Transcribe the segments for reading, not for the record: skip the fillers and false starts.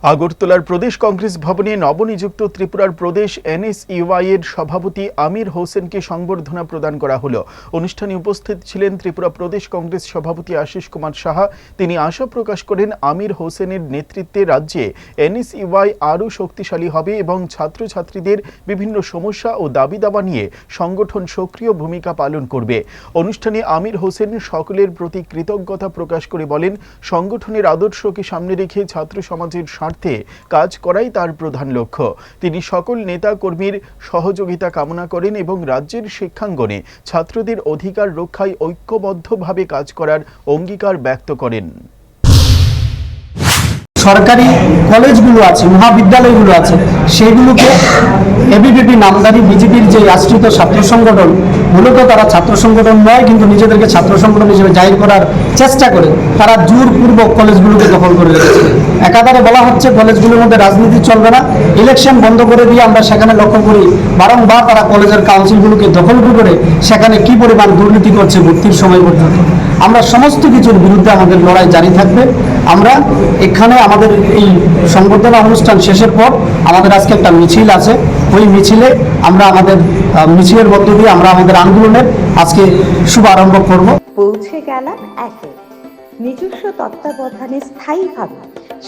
আগরতলার প্রদেশ কংগ্রেস ভবনে নবনিযুক্ত ত্রিপুরার প্রদেশ এনএসইউআই এর সভাপতি আমির হোসেনকে সংবর্ধনা প্রদান করা হলো। অনুষ্ঠানে উপস্থিত ছিলেন ত্রিপুরা প্রদেশ কংগ্রেস সভাপতি আশিস কুমার সাহা। তিনি আশা প্রকাশ করেন আমির হোসেনের নেতৃত্বে রাজ্যে এনএসইউআই আরও শক্তিশালী হবে এবং ছাত্রছাত্রীদের বিভিন্ন সমস্যা ও দাবি দাবা নিয়ে সংগঠন সক্রিয় ভূমিকা পালন করবে। অনুষ্ঠানে আমির হোসেন সকলের প্রতি কৃতজ্ঞতা প্রকাশ করে বলেন, সংগঠনের আদর্শকে সামনে রেখে ছাত্র সমাজের কাজ করাই তার প্রধান লক্ষ্য। তিনি সকল নেতা কর্মীর সহযোগিতা কামনা করেন এবং রাজ্যের শিক্ষাঙ্গনে ছাত্রদের অধিকার রক্ষায় ঐক্যবদ্ধভাবে কাজ করার অঙ্গীকার ব্যক্ত করেন। সরকারি কলেজগুলো আছে, মহাবিদ্যালয়গুলো আছে, সেগুলোকে এবিভিপি নামদারি বিজেপির যে আশ্রিত ছাত্র সংগঠন, মূলত তারা ছাত্র সংগঠন নয়, কিন্তু নিজেদেরকে ছাত্র সংগঠন হিসেবে জাহির করার চেষ্টা করে তারা জোরপূর্বক কলেজগুলোকে দখল করে রেখেছে। একাধারে বলা হচ্ছে কলেজগুলোর মধ্যে রাজনীতি চলবে না, ইলেকশন বন্ধ করে দিয়ে আমরা সেখানে লক্ষ্য করি বারংবার তারা কলেজের কাউন্সিলগুলোকে দখল করে সেখানে কি পরিমাণ দুর্নীতি করছে ভর্তির সময় পর্যন্ত। আমরা সমস্ত কিছুর বিরুদ্ধে আমাদের লড়াই জারি থাকবে। আমরা এখানে আমাদের এই সংবর্ধনা অনুষ্ঠান শেষের পর আমাদের আজকে একটা মিছিল আছে, ওই মিছিলে আমরা আমাদের মিছিলের মধ্য দিয়ে আমরা আমাদের আন্দোলনের আজকে শুভারম্ভ করব। পৌঁছে গেলাম একে নিজস্ব তত্ত্বাবধানে স্থায়ীভাবে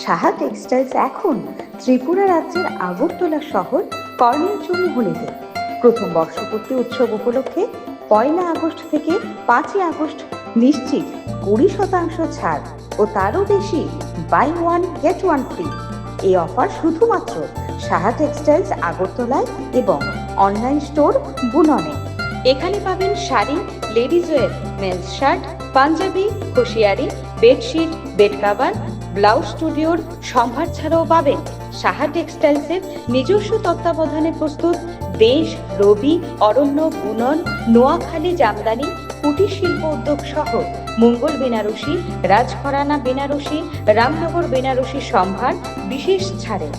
সাহা টেক্সটাইলস এখন ত্রিপুরা রাজ্যের আগরতলা শহর কর্ণচুমুহুলিতে। প্রথম বর্ষপূর্তি উৎসব উপলক্ষে 1 আগস্ট থেকে 5 আগস্ট নিশ্চিত 20% ছাড় ও তারও বেশি বাই 1 গেট 1 ফ্রি। এই অফার শুধুমাত্র সাহা টেক্সটাইলস আগরতলায় এবং অনলাইন স্টোর বুননে। এখানে পাবেন sari, ladies wear, men's shirt, panjabi, hosiery, bedsheet, bed cover, blouse স্টুডিওর সম্ভার ছাড়াও পাবেন সাহা টেক্সটাইলসের নিজস্ব তত্ত্বাবধানে প্রস্তুত দেশ, রবি, অরণ্য, বুনন, নোয়াখালী জামদানি, কুটির শিল্প উদ্যোগ সহ মঙ্গল বেনারসি, রাজঘরানা বেনারসি, রামনগর বেনারসি সম্ভার বিশেষ ছাড়ে।